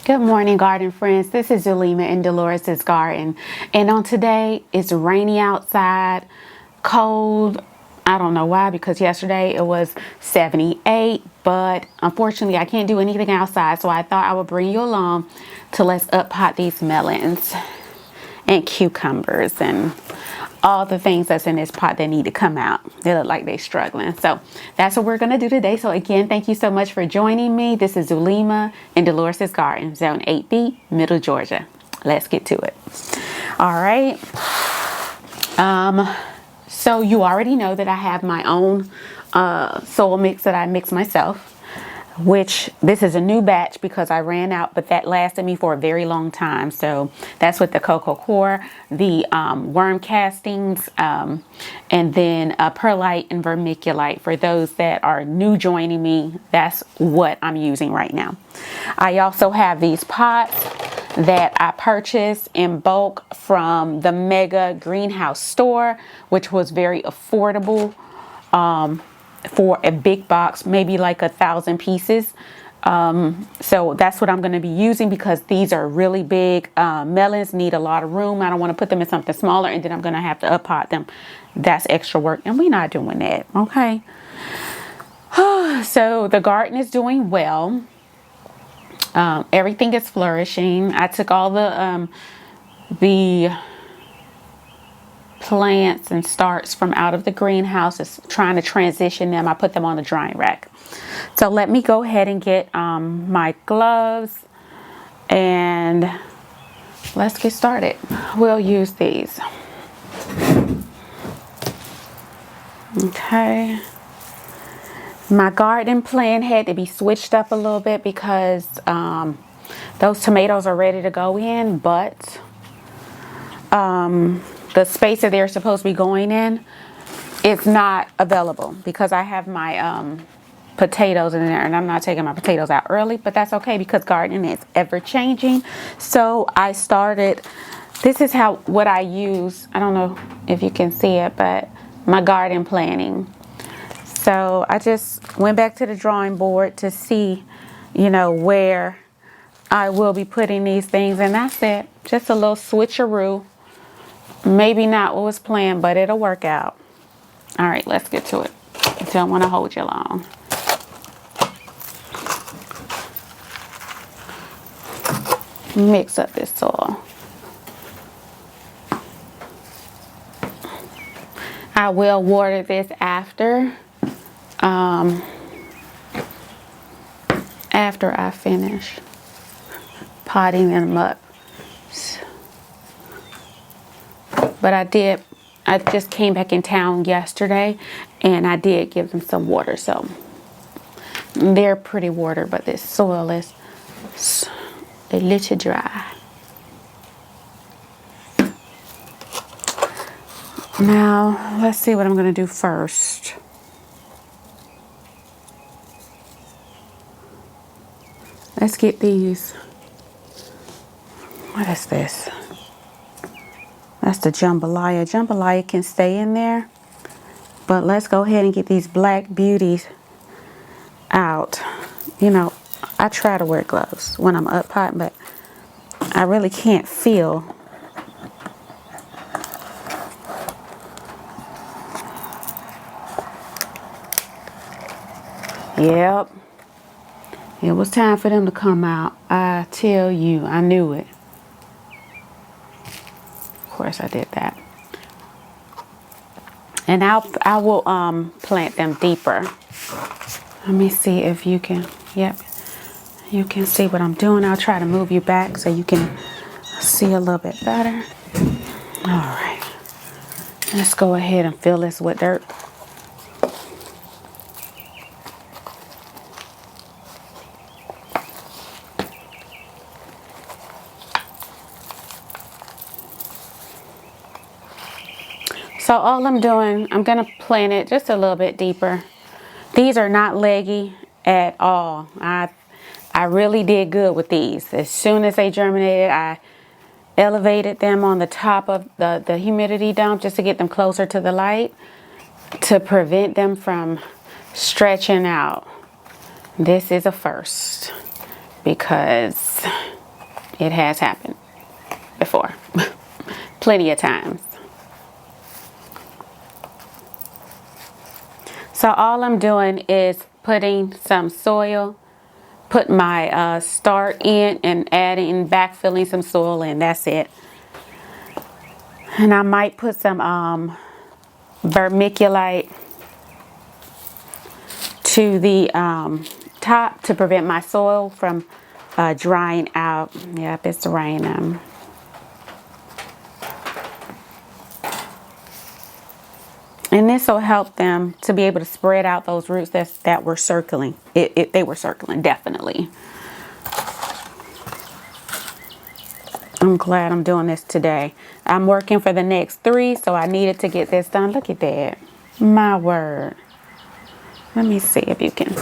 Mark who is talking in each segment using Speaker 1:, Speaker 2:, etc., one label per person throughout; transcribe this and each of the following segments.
Speaker 1: Good morning, garden friends. This is Zulima in Delores' garden. And on today, it's rainy outside, cold. I don't know why, because yesterday it was 78, but unfortunately I can't do anything outside. So I thought I would bring you along to let's up pot these melons and cucumbers and all the things that's in this pot that need to come out. They look like they're struggling. So that's what we're going to do today. So again, thank you so much for joining me. This is Zulima in Delores' garden, zone 8B, Middle Georgia. Let's get to it. All right. So you already know that I have my own soil mix that I mix myself, which this is a new batch because I ran out, but that lasted me for a very long time. So that's with the cocoa core, the worm castings, and then perlite and vermiculite. For those that are new joining me, that's what I'm using right now. I also have these pots that I purchased in bulk from the Mega Greenhouse store, which was very affordable. For a big box, maybe like 1,000 pieces. So that's what I'm going to be using because these are really big. Melons need a lot of room. I don't want to put them in something smaller and then I'm going to have to up pot them. That's extra work and we're not doing that. Okay. So the garden is doing well. Everything is flourishing. I took all the plants and starts from out of the greenhouse, is trying to transition them. I put them on the drying rack. So let me go ahead and get my gloves and let's get started. We'll use these. Okay. My garden plan had to be switched up a little bit because those tomatoes are ready to go in, but the space that they're supposed to be going in is not available because I have my potatoes in there and I'm not taking my potatoes out early, but that's okay because gardening is ever changing. So I started, this is what I use. I don't know if you can see it, but my garden planning. So I just went back to the drawing board to see, where I will be putting these things. And that's it. Just a little switcheroo. Maybe not what was planned, but it'll work out. All right, let's get to it. I don't want to hold you long. Mix up this soil. I will water this after I finish potting them up. But I just came back in town yesterday and I did give them some water. So they're pretty water, but this soil is a little dry. Now, let's see what I'm going to do first. Let's get these. What is this? That's the jambalaya. Jambalaya can stay in there. But let's go ahead and get these black beauties out. I try to wear gloves when I'm up potting, but I really can't feel. Yep. It was time for them to come out. I tell you, I knew it. Of course I did that. And I will plant them deeper. Let me see if you can. Yep. You can see what I'm doing. I'll try to move you back so you can see a little bit better. All right. Let's go ahead and fill this with dirt. So all I'm doing, I'm going to plant it just a little bit deeper. These are not leggy at all. I really did good with these. As soon as they germinated, I elevated them on the top of the humidity dump just to get them closer to the light to prevent them from stretching out. This is a first. because it has happened before. Plenty of times. So all I'm doing is putting some soil, put my start in and adding, backfilling some soil, and that's it. And I might put some vermiculite to the top to prevent my soil from drying out. Yep, it's raining. And this will help them to be able to spread out those roots that were circling. They were circling, definitely. I'm glad I'm doing this today. I'm working for the next 3, so I needed to get this done. Look at that. My word. Let me see if you can.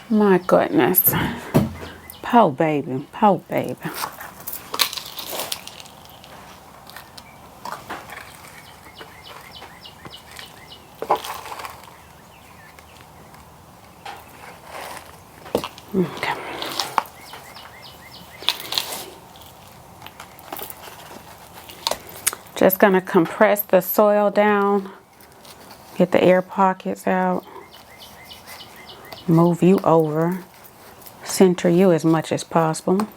Speaker 1: My goodness. Po baby. Po baby. Okay. Just gonna compress the soil down, get the air pockets out, move you over, center you as much as possible.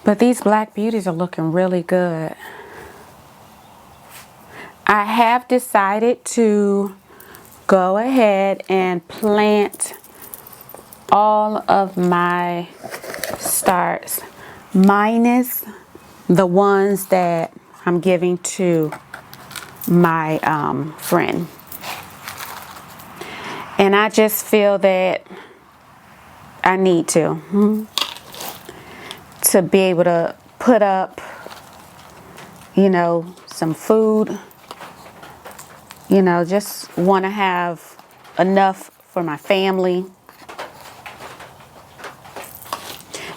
Speaker 1: But these black beauties are looking really good. I have decided to go ahead and plant all of my starts, minus the ones that I'm giving to my friend. And I just feel that I need to be able to put up, you know, some food. You know, just want to have enough for my family.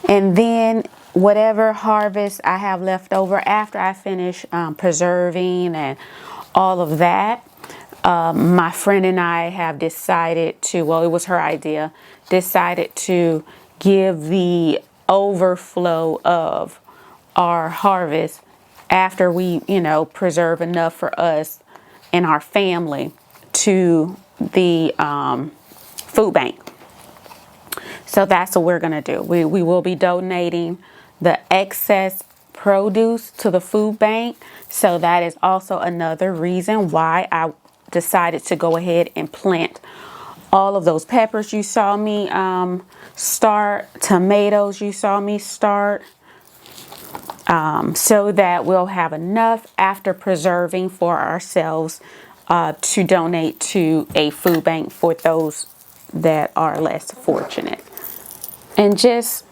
Speaker 1: And then whatever harvest I have left over after I finish preserving and all of that, my friend and I have decided to, well, it was her idea, decided to give the overflow of our harvest after we, you know, preserve enough for us and our family to the food bank. So that's what we're going to do. We will be donating the excess produce to the food bank. So that is also another reason why I decided to go ahead and plant all of those peppers you saw me start, tomatoes you saw me start, so that we'll have enough after preserving for ourselves to donate to a food bank for those that are less fortunate and just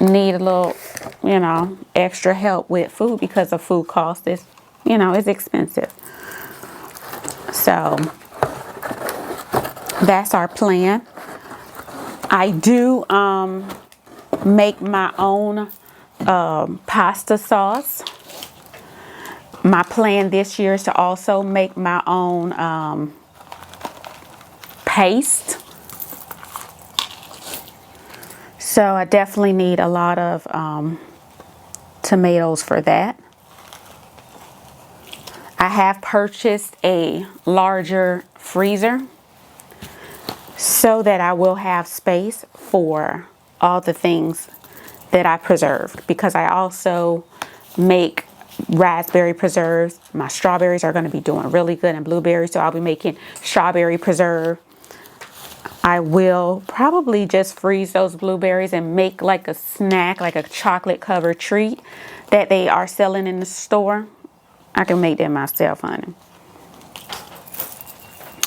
Speaker 1: need a little, you know, extra help with food because the food cost is, you know, is expensive. So that's our plan. I do make my own pasta sauce. My plan this year is to also make my own paste. So I definitely need a lot of tomatoes for that. I have purchased a larger freezer so that I will have space for all the things that I preserved, because I also make raspberry preserves. My strawberries are going to be doing really good, and blueberries, so I'll be making strawberry preserve. I will probably just freeze those blueberries and make like a snack, like a chocolate covered treat that they are selling in the store. I can make that myself, honey.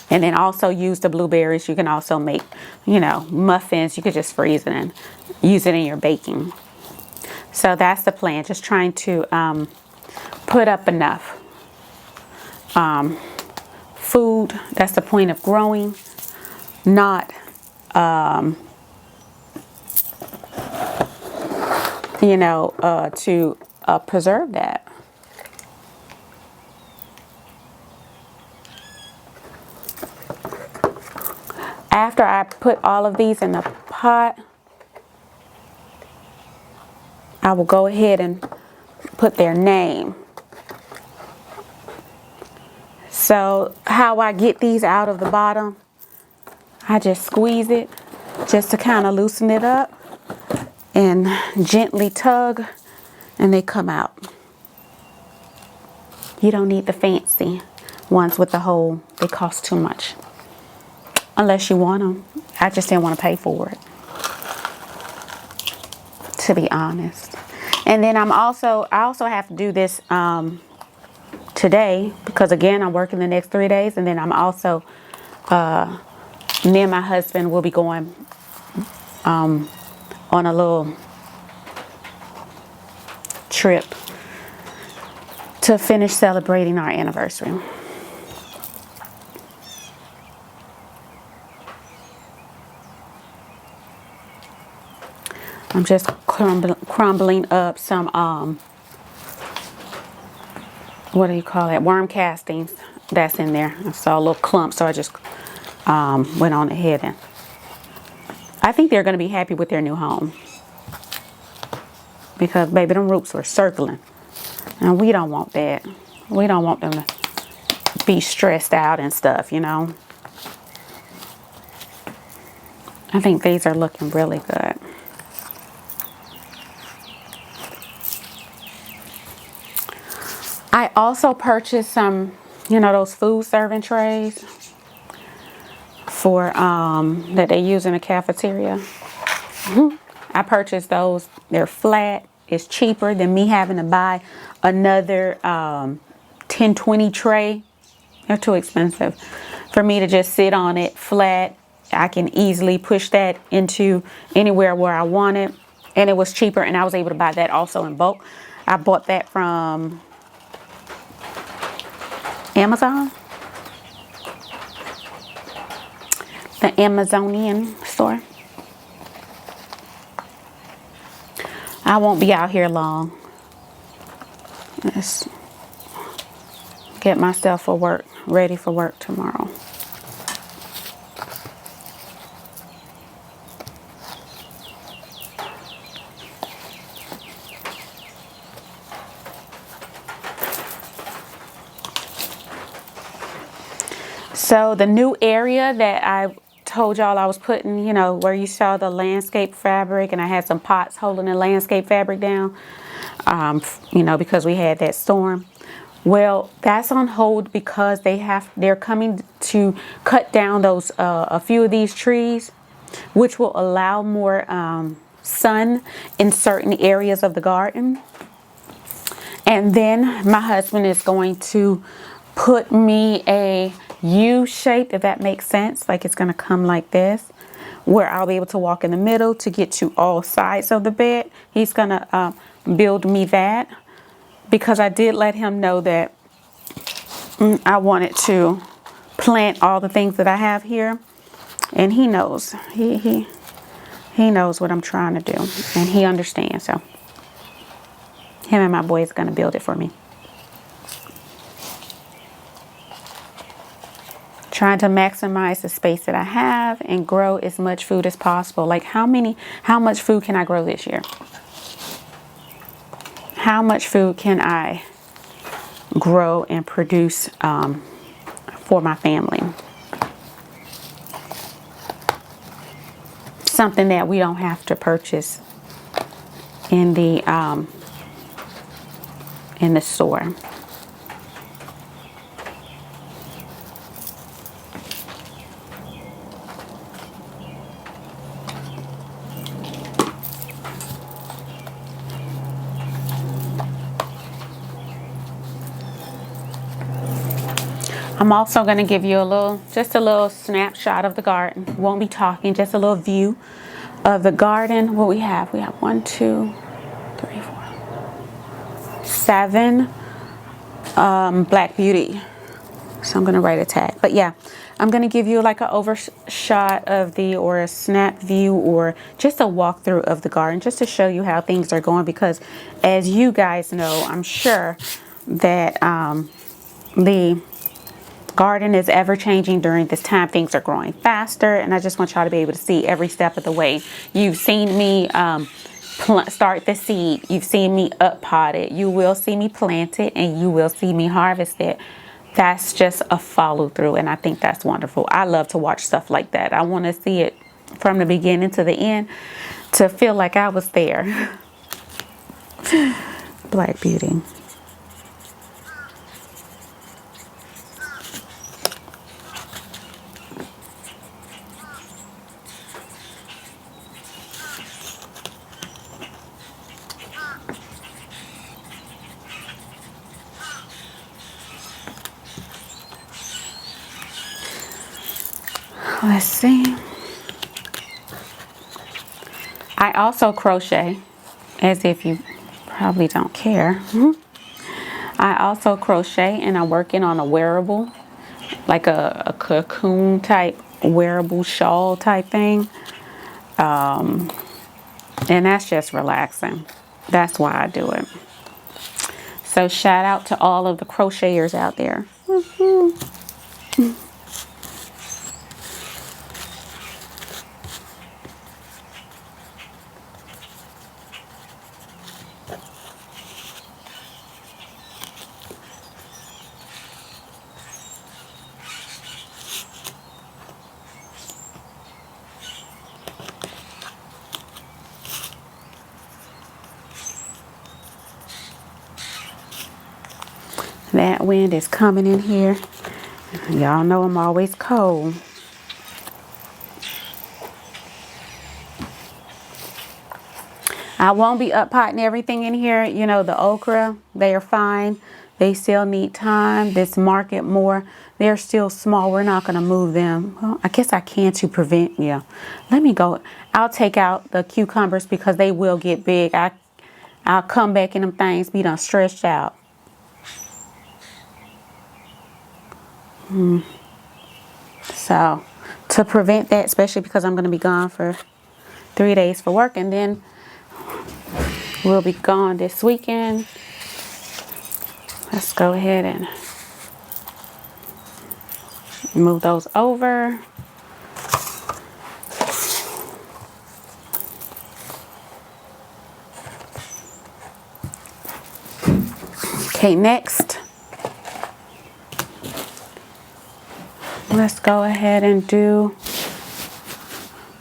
Speaker 1: And then also use the blueberries. You can also make, you know, muffins. You could just freeze it and use it in your baking. So that's the plan. Just trying to put up enough food. That's the point of growing, not, to preserve that. After I put all of these in the pot, I will go ahead and put their name. So how I get these out of the bottom, I just squeeze it just to kind of loosen it up and gently tug, and they come out. You don't need the fancy ones with the hole. They cost too much. Unless you want them. I just didn't want to pay for it, to be honest. And then I also have to do this today, because again, I'm working the next 3 days. And then I'm also, me and my husband will be going on a little trip to finish celebrating our anniversary. I'm just crumbling up some, what do you call that? Worm castings that's in there. I saw a little clump, so I just went on ahead, and I think they're going to be happy with their new home. Because, baby, them roots were circling. And we don't want that. We don't want them to be stressed out and stuff, you know. I think these are looking really good. I also purchased some, those food serving trays for that they use in a cafeteria. I purchased those. They're flat. It's cheaper than me having to buy another 10-20 tray. They're too expensive for me to just sit on it flat. I can easily push that into anywhere where I want it, and it was cheaper, and I was able to buy that also in bulk. I bought that from Amazon, the Amazonian store. I won't be out here long. Let's get myself ready for work tomorrow. So the new area that I told y'all I was putting, where you saw the landscape fabric, and I had some pots holding the landscape fabric down, because we had that storm. Well, that's on hold because they're coming to cut down those a few of these trees, which will allow more sun in certain areas of the garden. And then my husband is going to put me a U shape, if that makes sense. Like it's going to come like this, where I'll be able to walk in the middle to get to all sides of the bed. He's going to build me that, because I did let him know that I wanted to plant all the things that I have here, and he knows. He knows what I'm trying to do, and he understands. So him and my boy is going to build it for me. Trying to maximize the space that I have and grow as much food as possible. Like how much food can I grow this year? How much food can I grow and produce for my family? Something that we don't have to purchase in the store. I'm also going to give you just a little snapshot of the garden. Won't be talking, just a little view of the garden. What we have 1, 2, 3, 4, 7 Black Beauty So I'm going to write a tag. But yeah, I'm going to give you like an overshot of or a snap view or just a walkthrough of the garden just to show you how things are going, because as you guys know, I'm sure that the garden is ever changing during this time. Things are growing faster, and I just want y'all to be able to see every step of the way. You've seen me start the seed. You've seen me up pot it. You will see me plant it, and you will see me harvest it. That's just a follow through, and I think that's wonderful. I love to watch stuff like that. I want to see it from the beginning to the end to feel like I was there. Black Beauty. Let's see. I also crochet, as if you probably don't care. I also crochet, and I'm working on a wearable, like a cocoon type wearable shawl type thing. And that's just relaxing. That's why I do it. So shout out to all of the crocheters out there. That wind is coming in here. Y'all know I'm always cold. I won't be up potting everything in here. You know, the okra, they are fine. They still need time. This market more, they're still small. We're not going to move them. Well, I guess I can to prevent, yeah. Let me go. I'll take out the cucumbers because they will get big. I'll come back in them things, be done stretched out. So, to prevent that, especially because I'm going to be gone for 3 days for work, and then we'll be gone this weekend. Let's go ahead and move those over. Okay, next, let's go ahead and do,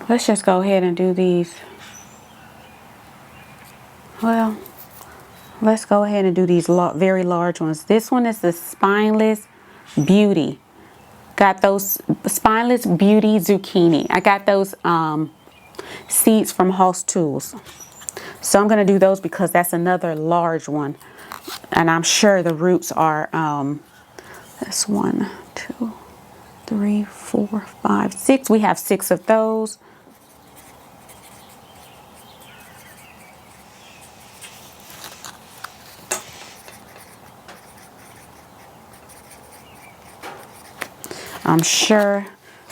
Speaker 1: let's just go ahead and do these. Well, let's go ahead and do these very large ones. This one is the Spineless Beauty. Got those Spineless Beauty Zucchini. I got those seeds from Hoss Tools. So I'm going to do those because that's another large one. And I'm sure the roots are, that's 1, 2, 3, 4, 5, 6. We have 6 of those. I'm sure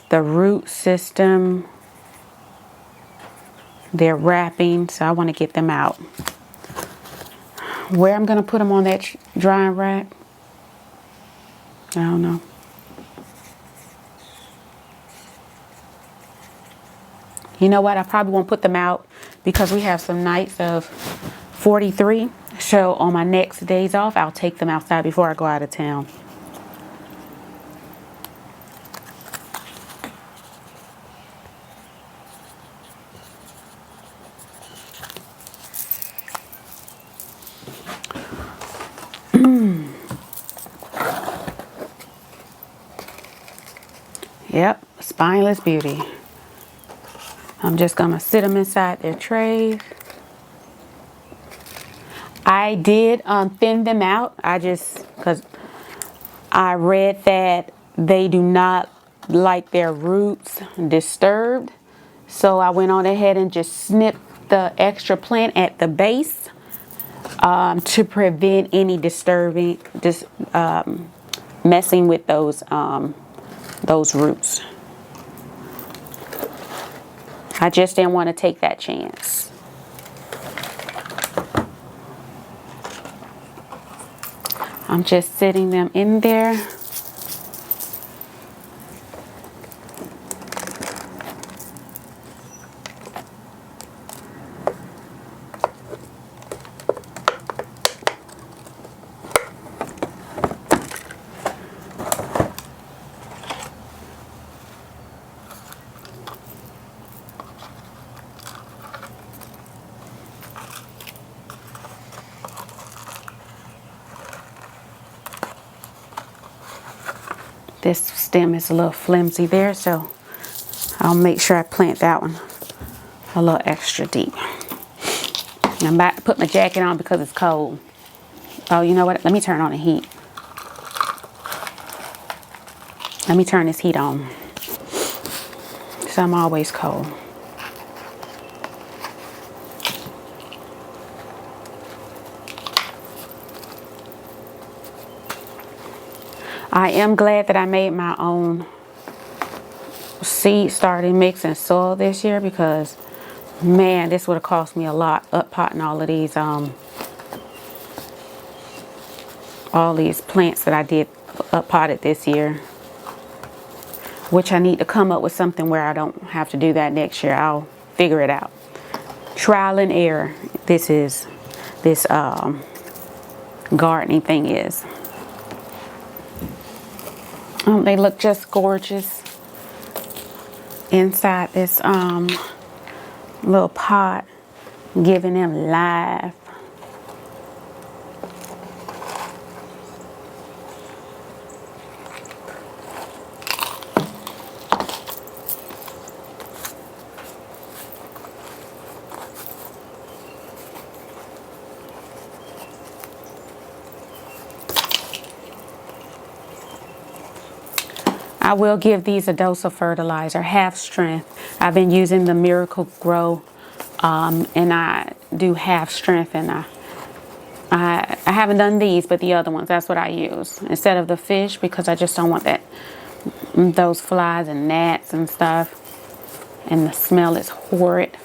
Speaker 1: the root system, they're wrapping, so I want to get them out. Where I'm going to put them on that drying rack, I don't know. You know what? I probably won't put them out because we have some nights of 43. So on my next days off, I'll take them outside before I go out of town. Yep, Spineless Beauty. I'm just going to sit them inside their trays. I did thin them out. Because I read that they do not like their roots disturbed. So I went on ahead and just snipped the extra plant at the base to prevent any disturbing, messing with those roots. I just didn't want to take that chance. I'm just sitting them in there. This stem is a little flimsy there, so I'll make sure I plant that one a little extra deep. I'm about to put my jacket on because it's cold. Oh, you know what? Let me turn on the heat. Let me turn this heat on. So I'm always cold. I am glad that I made my own seed starting mix and soil this year, because man, this would have cost me a lot up potting all these plants that I did up potted this year, which I need to come up with something where I don't have to do that next year. I'll figure it out. Trial and error. This gardening thing is. They look just gorgeous inside this little pot, giving them life. I will give these a dose of fertilizer, half strength. I've been using the Miracle Grow, and I do half strength, and I haven't done these, but the other ones, that's what I use instead of the fish, because I just don't want those flies and gnats and stuff, and the smell is horrid.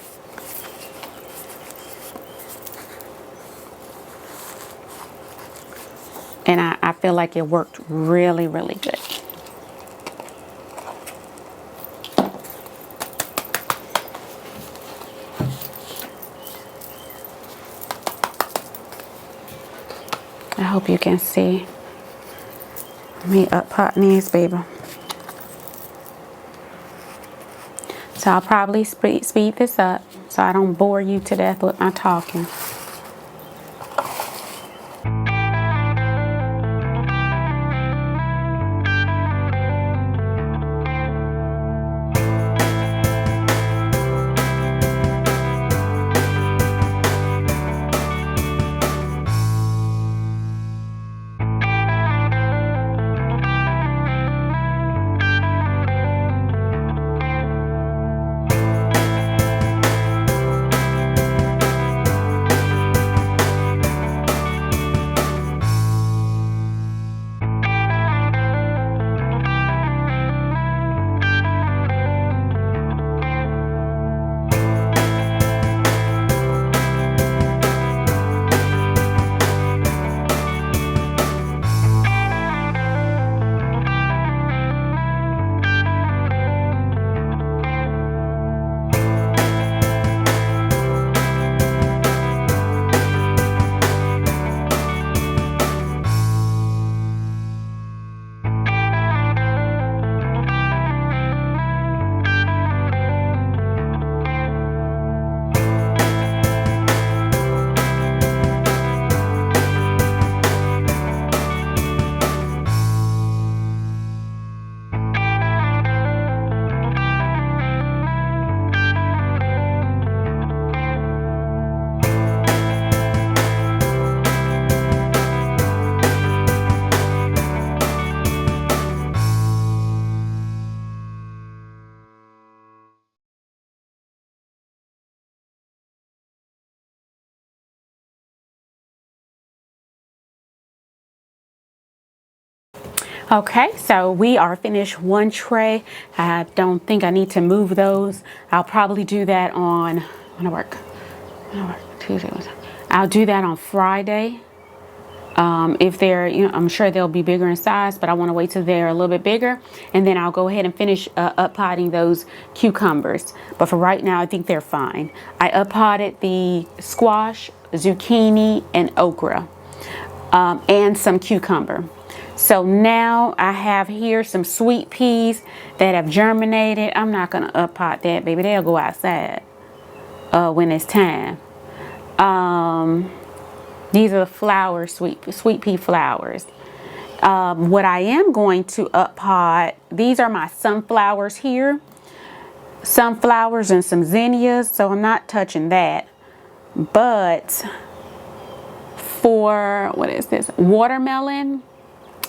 Speaker 1: And I feel like it worked really, really good. I hope you can see me up potting these, baby. So I'll probably speed this up so I don't bore you to death with my talking. Okay, so we are finished one tray. I don't think I need to move those. I'll probably do that on, when I work Tuesday. I'll do that on Friday. If they're, I'm sure they'll be bigger in size, but I want to wait till they're a little bit bigger, and then I'll go ahead and finish up potting those cucumbers. But for right now, I think they're fine. I up potted the squash, zucchini, and okra, and some cucumber. So now I have here some sweet peas that have germinated. I'm not gonna up pot that, baby. They'll go outside when it's time. These are the flowers, sweet pea flowers. What I am going to up pot, these are my sunflowers here. Sunflowers and some zinnias, so I'm not touching that. But for, what is this? Watermelon.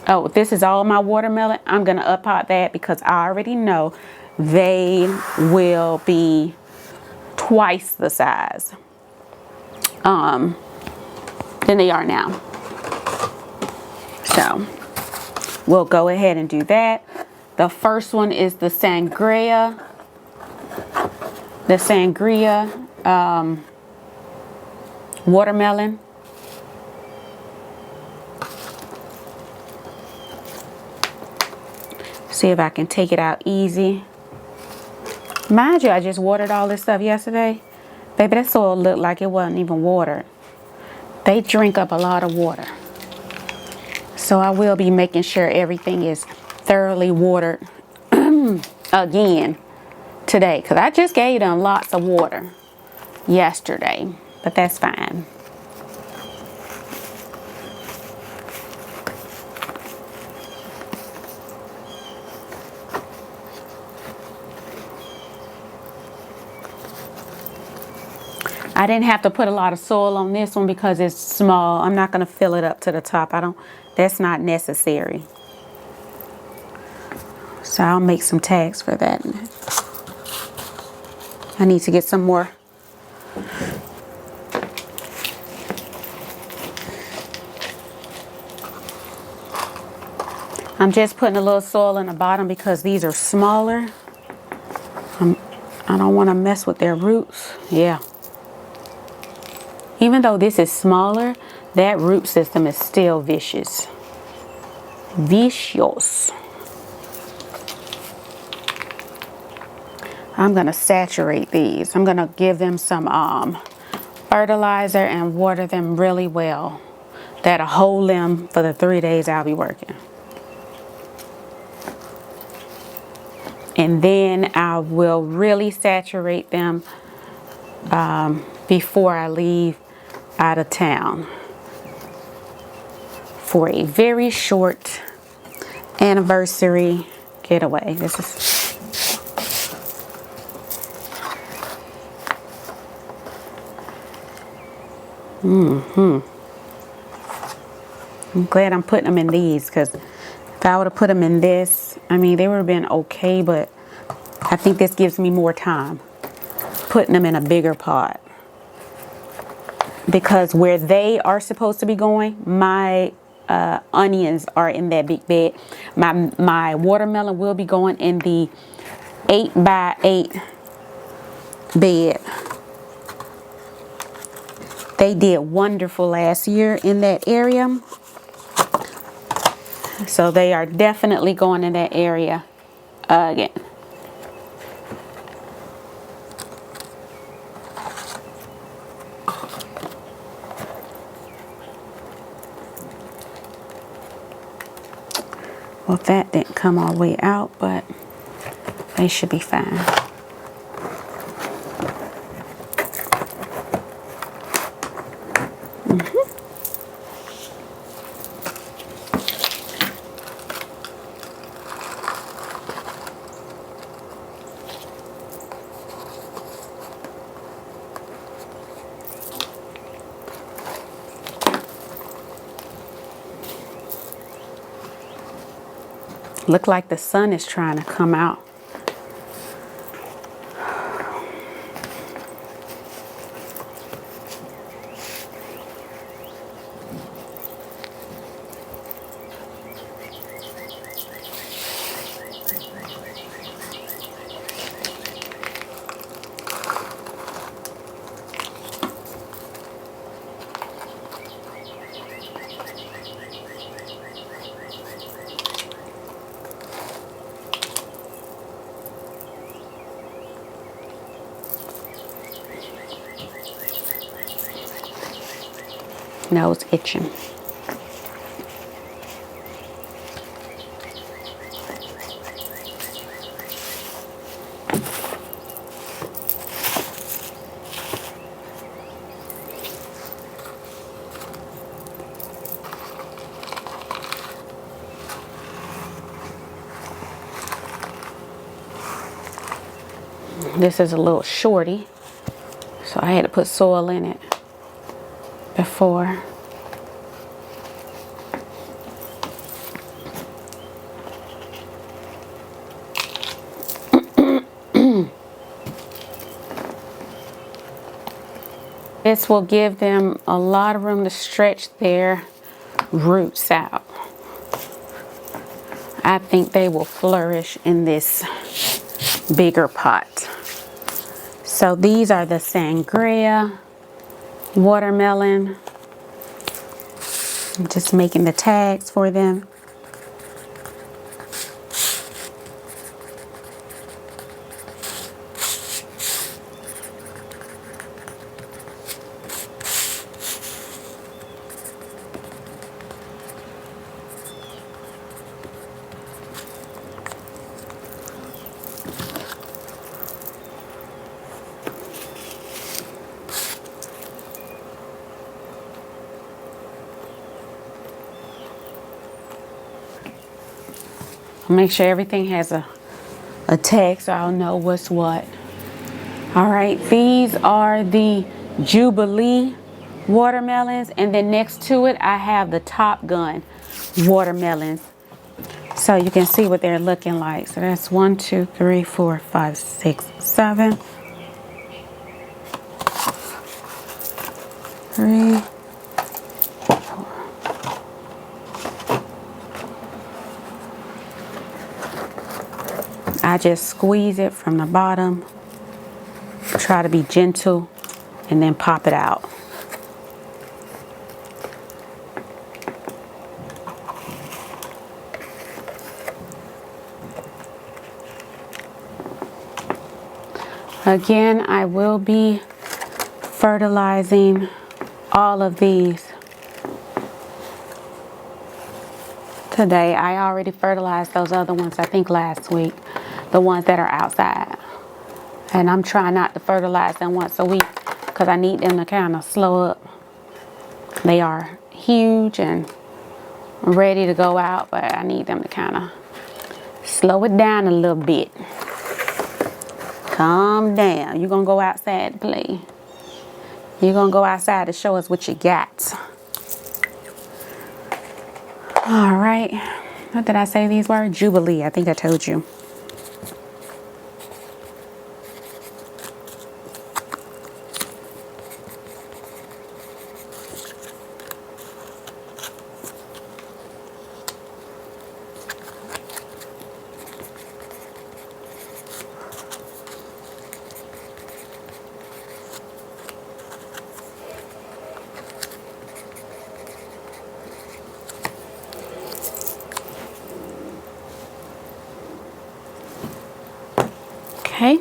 Speaker 1: Oh, this is all my watermelon. I'm going to up pot that because I already know they will be twice the size than they are now. So we'll go ahead and do that. The first one is the sangria. Watermelon. See if I can take it out easy. Mind you, I just watered all this stuff yesterday. Baby, that soil looked like it wasn't even watered. They drink up a lot of water. So I will be making sure everything is thoroughly watered again today. Because I just gave them lots of water yesterday. But that's fine. I didn't have to put a lot of soil on this one because it's small. I'm not going to fill it up to the top. That's not necessary. So I'll make some tags for that. I need to get some more. I'm just putting a little soil in the bottom because these are smaller. I don't want to mess with their roots. Yeah. Even though this is smaller, that root system is still vicious. Vicious. I'm going to saturate these. I'm going to give them some fertilizer and water them really well. That'll hold them for the 3 days I'll be working. And then I will really saturate them before I leave out of town for a very short anniversary getaway. This is I'm glad I'm putting them in these, because if I would have put them in this, I mean, they would have been okay, but I think this gives me more time putting them in a bigger pot. Because where they are supposed to be going, my onions are in that big bed. My watermelon will be going in the 8x8 bed. They did wonderful last year in that area. So they are definitely going in that area again. Well, that didn't come all the way out, but they should be fine. Look like the sun is trying to come out. nose itching. This is a little shorty, so I had to put soil in it before. This will give them a lot of room to stretch their roots out. I think they will flourish in this bigger pot. So these are the sangria watermelon. I'm just making the tags for them. Make sure everything has a tag so I'll know what's what. All right, these are the Jubilee watermelons, and then next to it I have the Top Gun watermelons. So you can see what they're looking like. So that's 1, 2, 3, 4, 5, 6, 7. 3. I just squeeze it from the bottom, try to be gentle, and then pop it out. Again, I will be fertilizing all of these today. I already fertilized those other ones, I think last week, the ones that are outside. And I'm trying not to fertilize them once a week because I need them to kind of slow up. They are huge and ready to go out, but I need them to kind of slow it down a little bit. Calm down. You're going to go outside to play. You're going to go outside to show us what you got. All right. What did I say these were? Jubilee. I think I told you. Okay.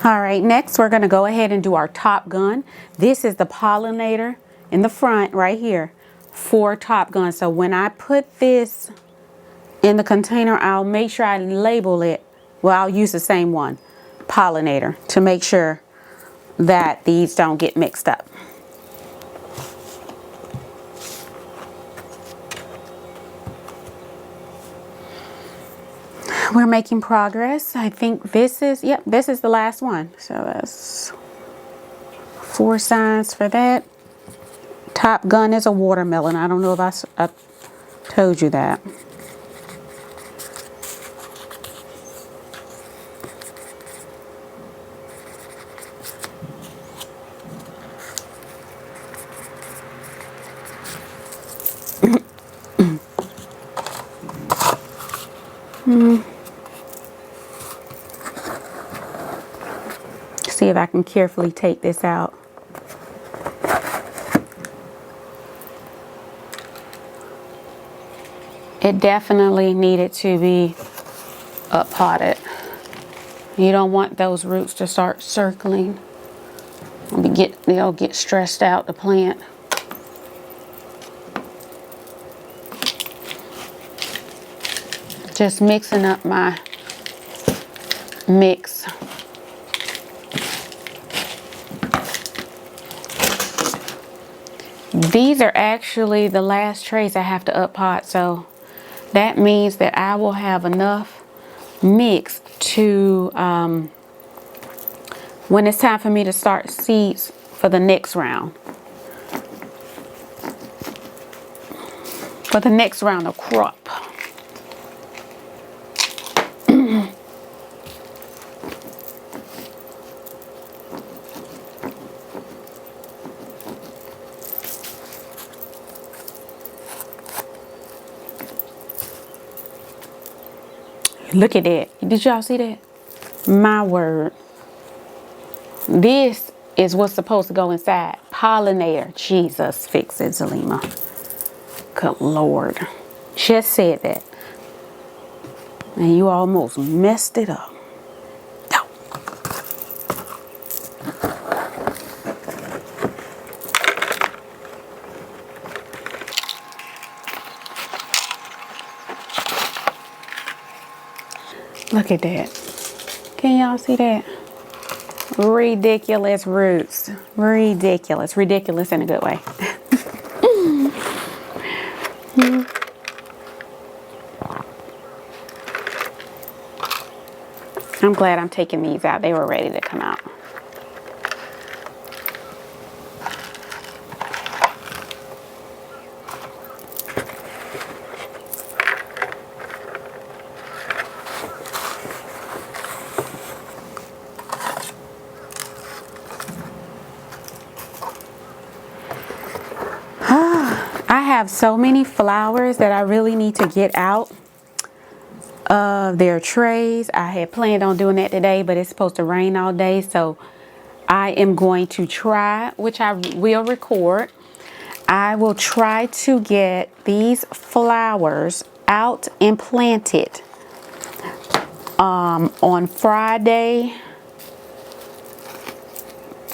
Speaker 1: All right, next we're going to go ahead and do our top gun. This is the pollinator in the front right here for top gun. So when I put this in the container, I'll make sure I label it. Well, I'll use the same one, pollinator, to make sure that these don't get mixed up. We're making progress. I think this is, yep, this is the last one. So that's 4 signs for that. Top gun is a watermelon. I don't know if I told you that. See if I can carefully take this out. It definitely needed to be up potted. You don't want those roots to start circling. They'll get stressed out, the plant. Just mixing up my mix. These are actually the last trays I have to up pot, so that means that I will have enough mix to, when it's time for me to start seeds for the next round. For the next round of crop. Look at that. Did y'all see that? My word. This is what's supposed to go inside. Pollinator. Jesus, fix it, Zalima. Good Lord. Just said that. And you almost messed it up. No. Look at that. Can y'all see that? Ridiculous roots. Ridiculous. Ridiculous in a good way. I'm glad I'm taking these out. They were ready to come out. I have so many flowers that I really need to get out of their trays. I had planned on doing that today, but it's supposed to rain all day, so I am going to try, which I will record. I will try to get these flowers out and planted on Friday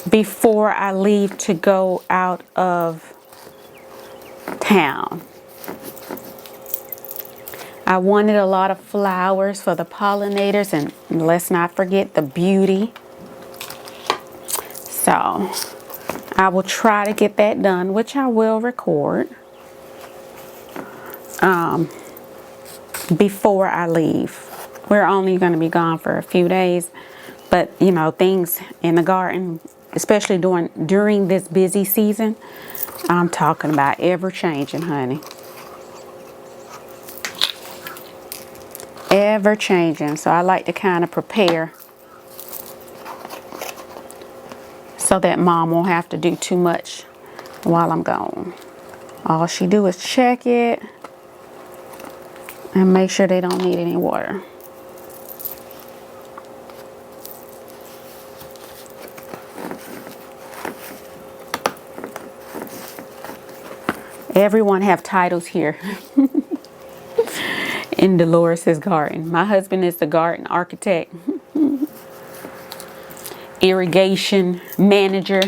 Speaker 1: before I leave to go out of town. I wanted a lot of flowers for the pollinators, and let's not forget the beauty. So I will try to get that done, which I will record before I leave. We're only going to be gone for a few days, but you know, things in the garden, especially during this busy season, I'm talking about ever changing, honey. Ever changing. So I like to kind of prepare so that mom won't have to do too much while I'm gone. All she do is check it and make sure they don't need any water. Everyone have titles here in Delores' garden. My husband is the garden architect. irrigation manager.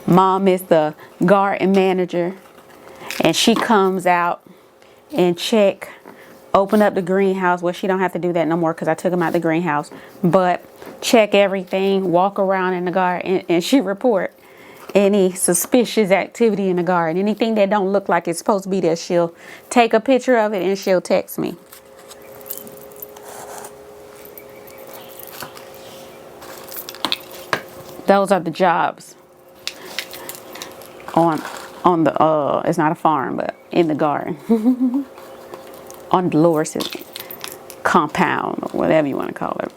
Speaker 1: Mom is the garden manager, and she comes out and open up the greenhouse. Well, she don't have to do that no more because I took them out the greenhouse, but check everything, walk around in the garden, and she report any suspicious activity in the garden. Anything that don't look like it's supposed to be there, she'll take a picture of it and she'll text me. Those are the jobs on the it's not a farm, but in the garden. On Delores compound, or whatever you want to call it.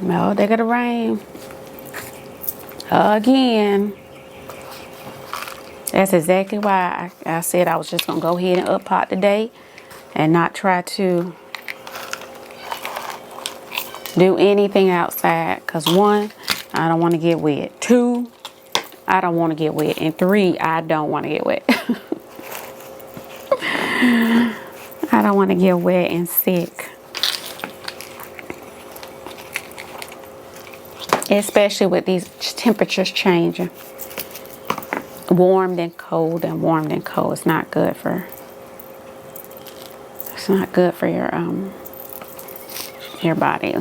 Speaker 1: No, they're gonna rain again. That's exactly why I said I was just gonna go ahead and up pot today and not try to do anything outside. Cause 1, I don't want to get wet. 2, I don't want to get wet. And 3, I don't want to get wet. I don't want to get wet and sick. Especially with these temperatures changing. Warm then cold and warm then cold. It's not good for your body.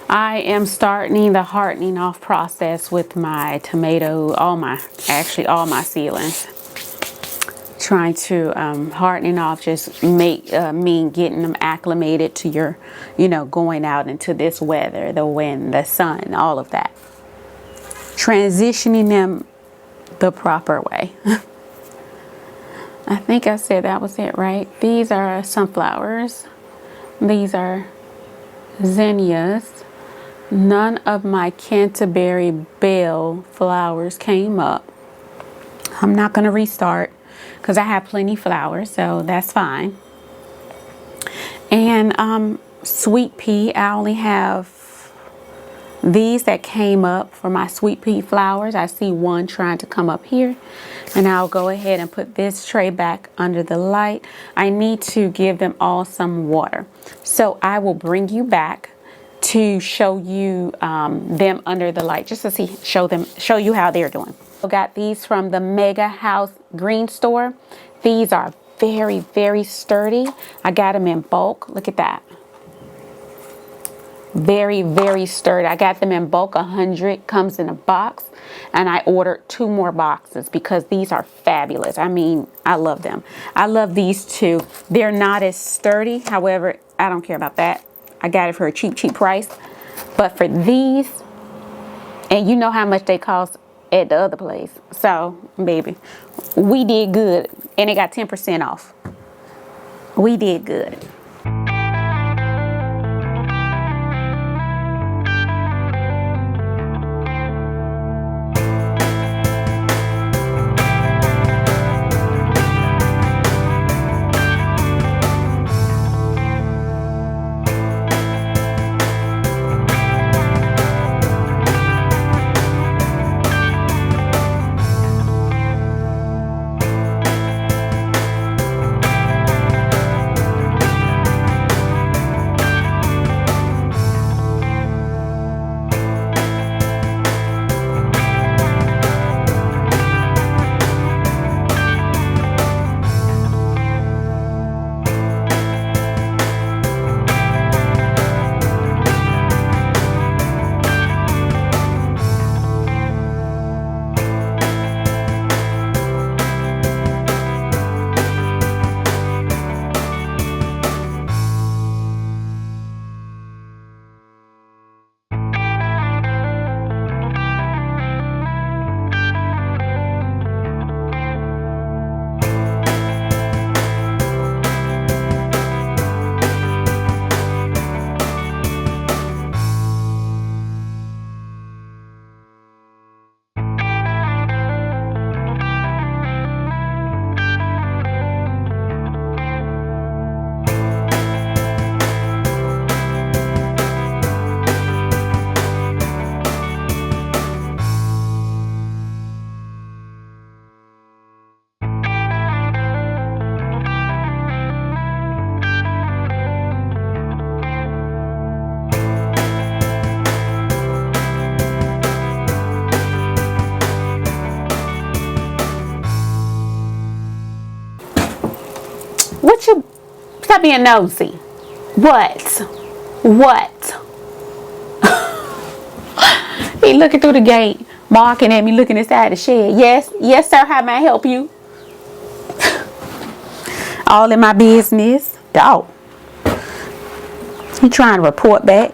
Speaker 1: I am starting the hardening off process with my tomato, all my seedlings. Trying to hardening off, just mean getting them acclimated to your, going out into this weather, the wind, the sun, all of that. Transitioning them the proper way. I think I said that was it, right? These are sunflowers. These are zinnias. None of my Canterbury bell flowers came up. I'm not going to restart because I have plenty flowers, so that's fine. And sweet pea, I only have these that came up for my sweet pea flowers. I see one trying to come up here, and I'll go ahead and put this tray back under the light. I need to give them all some water, so I will bring you back to show you them under the light, just to show you how they're doing. I got these from the Mega House Green Store. These are very, very sturdy. I got them in bulk. Look at that. Very, very sturdy. I got them in bulk. 100 comes in a box, and I ordered 2 more boxes because these are fabulous. I mean, I love them. I love these too. They're not as sturdy. However, I don't care about that. I got it for a cheap price. But for these, and you know how much they cost at the other place. So, baby, we did good. And it got 10% off. We did good. Stop being nosy. What? What? He looking through the gate, barking at me, looking inside the shed. Yes, yes, sir. How may I help you? All in my business. Dog. He trying to report back.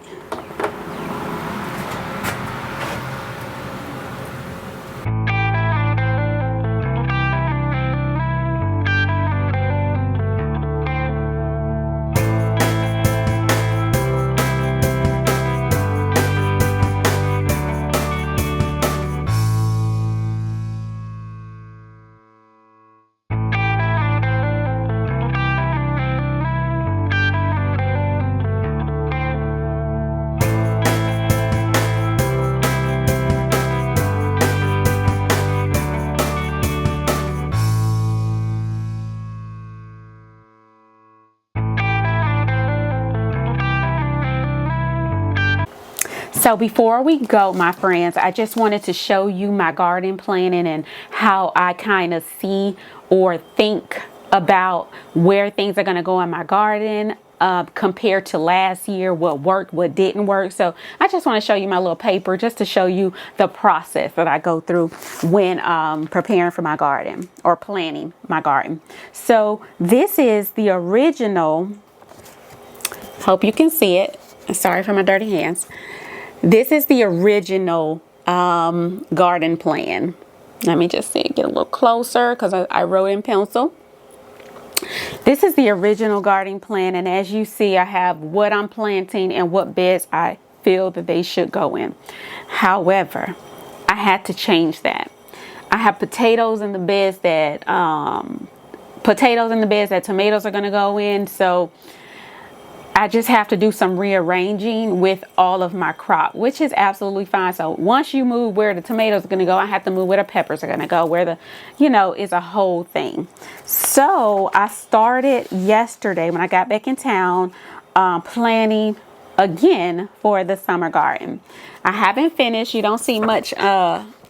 Speaker 1: So before we go, my friends, I just wanted to show you my garden planning and how I kind of see or think about where things are going to go in my garden compared to last year, what worked, what didn't work. So I just want to show you my little paper just to show you the process that I go through when preparing for my garden or planning my garden. So this is the original, hope you can see it. Sorry for my dirty hands. This is the original garden plan. Let me just see, get a little closer because I wrote in pencil. This is the original garden plan, and as you see, I have what I'm planting and what beds I feel that they should go in. However, I had to change that. I have potatoes in the beds that tomatoes are going to go in, so I just have to do some rearranging with all of my crop, which is absolutely fine. So once you move where the tomatoes are going to go, I have to move where the peppers are going to go, where the, is a whole thing. So I started yesterday when I got back in town, planning again for the summer garden. I haven't finished. You don't see much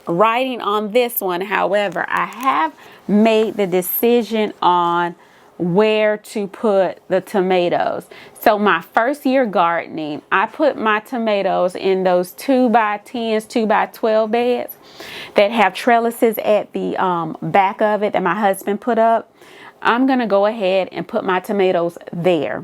Speaker 1: writing on this one. However, I have made the decision on where to put the tomatoes. So my first year gardening, I put my tomatoes in those 2x10s, 2x12 beds that have trellises at the back of it that my husband put up. I'm gonna go ahead and put my tomatoes there.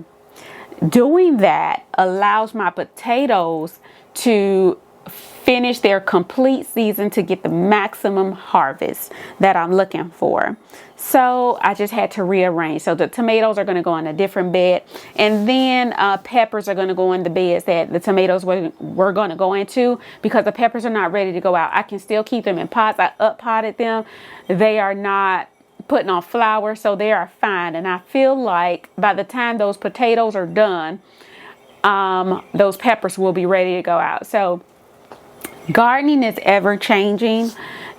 Speaker 1: Doing that allows my potatoes to finish their complete season to get the maximum harvest that I'm looking for. So I just had to rearrange. So the tomatoes are going to go in a different bed, and then peppers are going to go in the beds that the tomatoes were going to go into, because the peppers are not ready to go out. I can still keep them in pots. I up potted them. They are not putting on flower, so they are fine. And I feel like by the time those potatoes are done, those peppers will be ready to go out. So gardening is ever changing.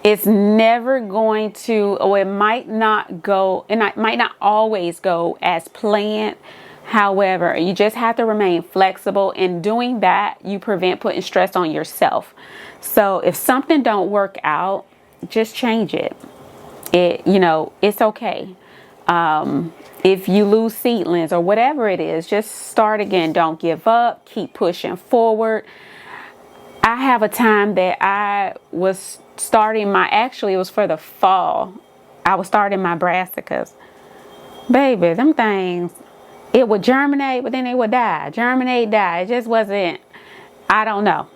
Speaker 1: It's never going to, or it might not go, and it might not always go as planned. However, you just have to remain flexible. In doing that, you prevent putting stress on yourself. So if something don't work out, just change it. It's okay. If you lose seedlings or whatever it is, just start again. Don't give up. Keep pushing forward. I have a time that I was starting it was for the fall. I was starting my brassicas. Baby, them things, it would germinate, but then they would die. Germinate, die. It just wasn't, I don't know.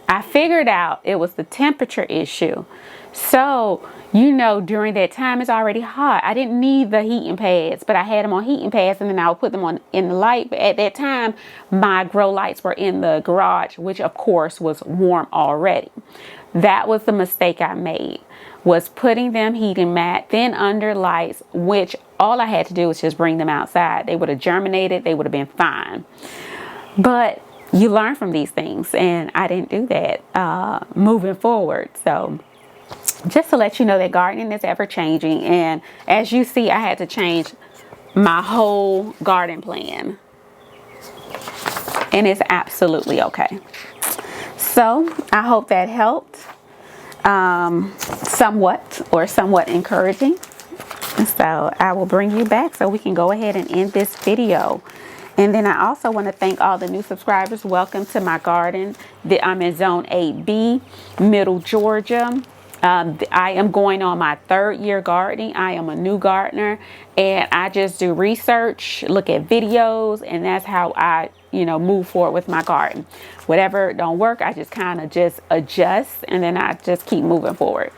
Speaker 1: I figured out it was the temperature issue. So, during that time, it's already hot. I didn't need the heating pads, but I had them on heating pads, and then I would put them on in the light. But at that time, my grow lights were in the garage, which of course was warm already. That was the mistake I made, was putting them heating mat, then under lights, which all I had to do was just bring them outside. They would have germinated. They would have been fine. But you learn from these things, and I didn't do that moving forward. So just to let you know that gardening is ever changing, and as you see, I had to change my whole garden plan, and it's absolutely okay. So I hope that helped somewhat encouraging. So I will bring you back so we can go ahead and end this video. And then I also want to thank all the new subscribers. Welcome to my garden. I'm in Zone 8B, Middle Georgia. I am going on my 3rd year gardening. I am a new gardener, and I just do research, look at videos, and that's how I, move forward with my garden. Whatever don't work, I just kind of just adjust, and then I just keep moving forward.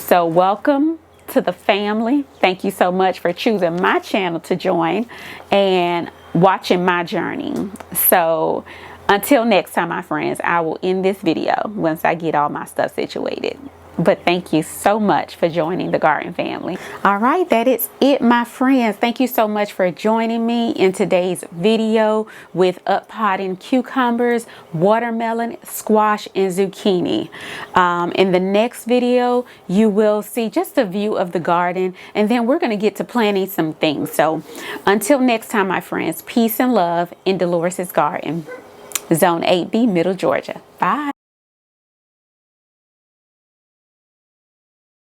Speaker 1: So welcome to the family. Thank you so much for choosing my channel to join and watching my journey. So until next time, my friends, I will end this video once I get all my stuff situated. But thank you so much for joining the garden family. All right, that is it, my friends. Thank you so much for joining me in today's video with uppotting cucumbers, watermelon, squash, and zucchini. In the next video, you will see just a view of the garden, and then we're going to get to planting some things. So until next time, my friends, peace and love in Delores' garden, Zone 8B, Middle Georgia. Bye.